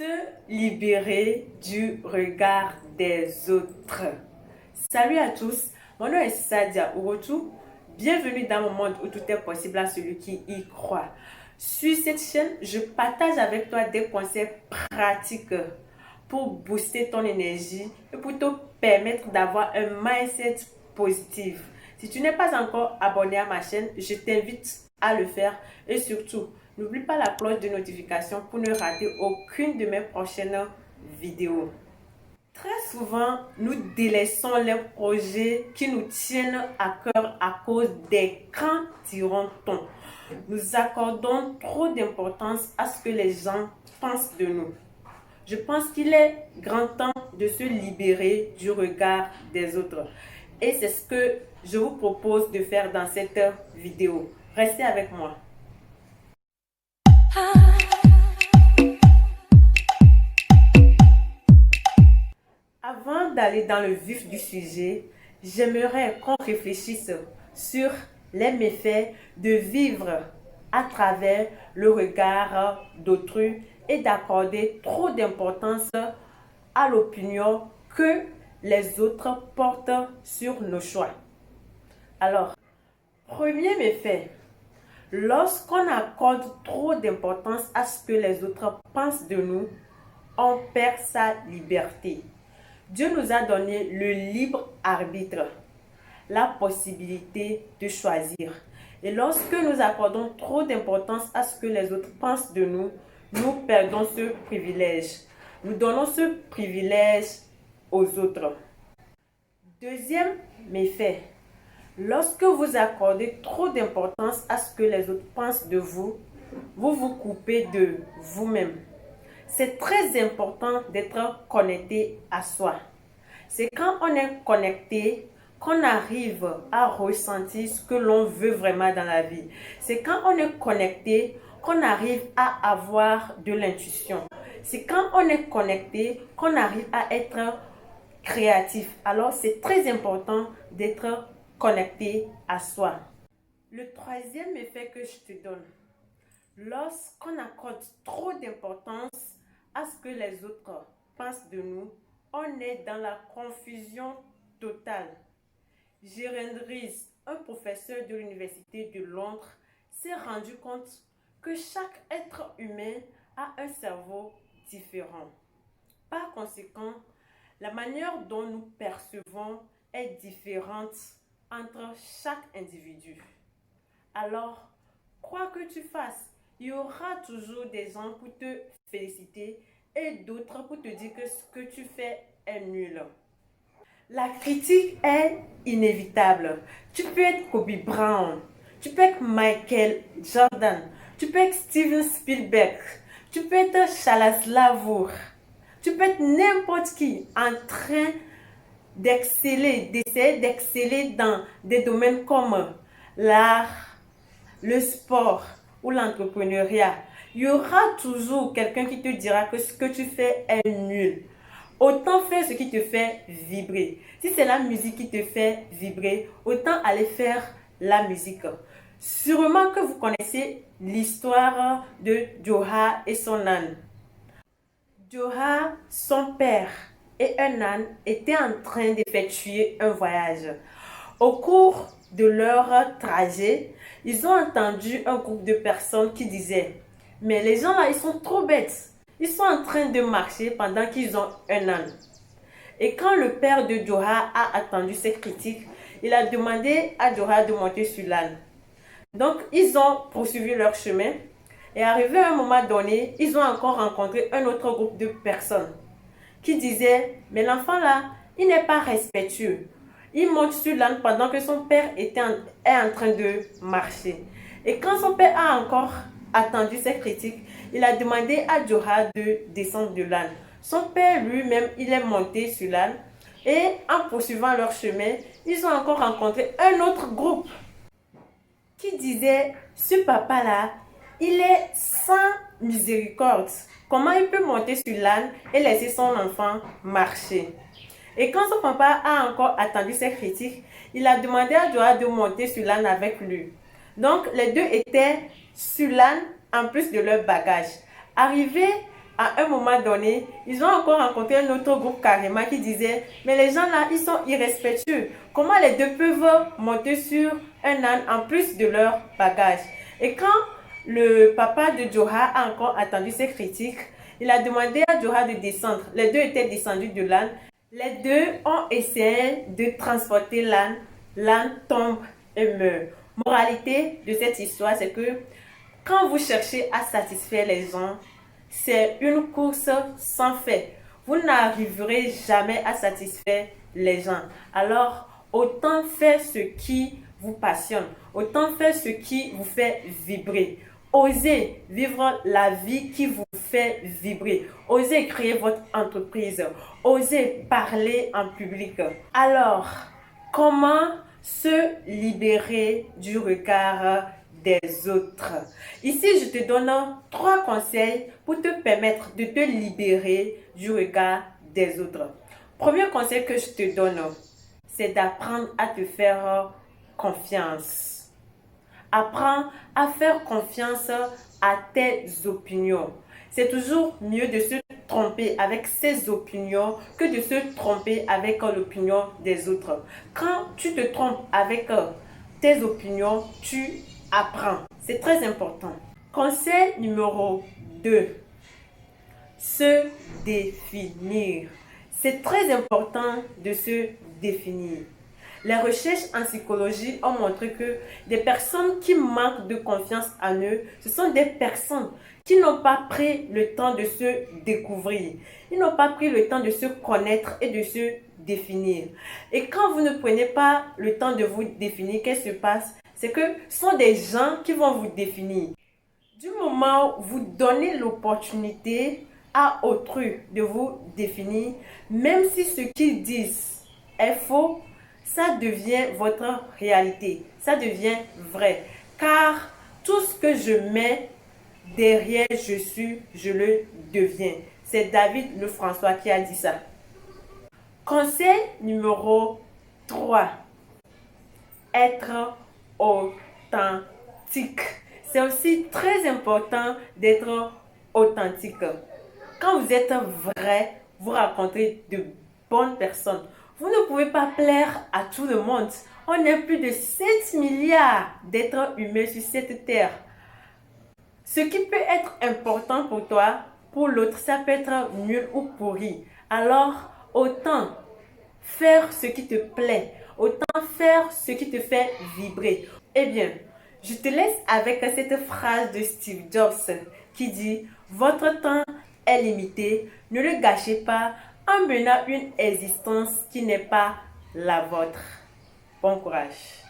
Se libérer du regard des autres. Salut à tous, mon nom est Sadia Ourotou. Bienvenue dans mon monde où tout est possible à celui qui y croit. Sur cette chaîne, je partage avec toi des conseils pratiques pour booster ton énergie et pour te permettre d'avoir un mindset positif. Si tu n'es pas encore abonné à ma chaîne, je t'invite à le faire et surtout, n'oublie pas la cloche de notification pour ne rater aucune de mes prochaines vidéos. Très souvent, nous délaissons les projets qui nous tiennent à cœur à cause des grands diront-on. Nous accordons trop d'importance à ce que les gens pensent de nous. Je pense qu'il est grand temps de se libérer du regard des autres. Et c'est ce que je vous propose de faire dans cette vidéo. Restez avec moi. Avant d'aller dans le vif du sujet, j'aimerais qu'on réfléchisse sur les méfaits de vivre à travers le regard d'autrui et d'accorder trop d'importance à l'opinion que les autres portent sur nos choix. Alors, premier méfait, lorsqu'on accorde trop d'importance à ce que les autres pensent de nous, on perd sa liberté. Dieu nous a donné le libre arbitre, la possibilité de choisir. Et lorsque nous accordons trop d'importance à ce que les autres pensent de nous, nous perdons ce privilège. Nous donnons ce privilège aux autres. Deuxième méfait, lorsque vous accordez trop d'importance à ce que les autres pensent de vous, vous vous coupez de vous-même. C'est très important d'être connecté à soi. C'est quand on est connecté qu'on arrive à ressentir ce que l'on veut vraiment dans la vie. C'est quand on est connecté qu'on arrive à avoir de l'intuition. C'est quand on est connecté qu'on arrive à être créatif. Alors, c'est très important d'être connecté à soi. Le troisième effet que je te donne, lorsqu'on accorde trop d'importance à ce que les autres pensent de nous, on est dans la confusion totale. Jérôme Ries, un professeur de l'Université de Londres, s'est rendu compte que chaque être humain a un cerveau différent. Par conséquent, la manière dont nous percevons est différente entre chaque individu. Alors, quoi que tu fasses, il y aura toujours des gens pour te féliciter et d'autres pour te dire que ce que tu fais est nul. La critique est inévitable. Tu peux être Kobe Bryant, tu peux être Michael Jordan, tu peux être Steven Spielberg, tu peux être Charles Lavour, tu peux être n'importe qui en train d'essayer d'exceller dans des domaines comme l'art, le sport ou l'entrepreneuriat. Il y aura toujours quelqu'un qui te dira que ce que tu fais est nul. Autant faire ce qui te fait vibrer. Si c'est la musique qui te fait vibrer, autant aller faire la musique. Sûrement que vous connaissez l'histoire de Joha et son âne. Joha, son père et un âne étaient en train d'effectuer un voyage. Au cours de leur trajet, ils ont entendu un groupe de personnes qui disaient « Mais les gens là, ils sont trop bêtes. Ils sont en train de marcher pendant qu'ils ont un âne. » Et quand le père de Joha a entendu cette critique, il a demandé à Joha de monter sur l'âne. Donc, ils ont poursuivi leur chemin. Et arrivé à un moment donné, ils ont encore rencontré un autre groupe de personnes qui disaient « Mais l'enfant là, il n'est pas respectueux. Il monte sur l'âne pendant que son père est en train de marcher. » Et quand son père a encore attendu cette critique, il a demandé à Joha de descendre de l'âne. Son père lui-même, il est monté sur l'âne. Et en poursuivant leur chemin, ils ont encore rencontré un autre groupe qui disait « Ce papa-là, il est sans miséricorde. Comment il peut monter sur l'âne et laisser son enfant marcher ?» Et quand son papa a encore attendu cette critique, il a demandé à Joha de monter sur l'âne avec lui. Donc, les deux étaient sur l'âne en plus de leur bagage. Arrivés à un moment donné, ils ont encore rencontré un autre groupe carrément qui disait, mais les gens là, ils sont irrespectueux. Comment les deux peuvent monter sur un âne en plus de leur bagage? Et quand le papa de Joha a encore attendu ses critiques, il a demandé à Joha de descendre. Les deux étaient descendus de l'âne. Les deux ont essayé de transporter l'âne. L'âne tombe et meurt. Moralité de cette histoire, c'est que quand vous cherchez à satisfaire les gens, c'est une course sans fin. Vous n'arriverez jamais à satisfaire les gens. Alors, autant faire ce qui vous passionne, autant faire ce qui vous fait vibrer. Osez vivre la vie qui vous fait vibrer. Osez créer votre entreprise. Osez parler en public. Alors, comment se libérer du regard des autres? Ici, je te donne 3 conseils pour te permettre de te libérer du regard des autres. Premier conseil que je te donne, c'est d'apprendre à te faire confiance. Apprends à faire confiance à tes opinions. C'est toujours mieux de se tromper avec ses opinions que de se tromper avec l'opinion des autres. Quand tu te trompes avec tes opinions, tu apprends. C'est très important. Conseil numéro 2. Se définir. C'est très important de se définir. Les recherches en psychologie ont montré que des personnes qui manquent de confiance en eux, ce sont des personnes qui n'ont pas pris le temps de se découvrir. Ils n'ont pas pris le temps de se connaître et de se définir. Et quand vous ne prenez pas le temps de vous définir, qu'est-ce qui se passe? C'est que ce sont des gens qui vont vous définir. Du moment où vous donnez l'opportunité à autrui de vous définir, même si ce qu'ils disent est faux, ça devient votre réalité, ça devient vrai. Car tout ce que je mets derrière je suis, je le deviens. C'est David Lefrançois qui a dit ça. Conseil numéro 3. Être authentique. C'est aussi très important d'être authentique. Quand vous êtes vrai, vous rencontrez de bonnes personnes. Vous ne pouvez pas plaire à tout le monde. On est plus de 7 milliards d'êtres humains sur cette terre. Ce qui peut être important pour toi, pour l'autre, ça peut être nul ou pourri. Alors, autant faire ce qui te plaît, autant faire ce qui te fait vibrer. Eh bien, je te laisse avec cette phrase de Steve Jobs qui dit « Votre temps est limité, ne le gâchez pas en menant une existence qui n'est pas la vôtre. » Bon courage.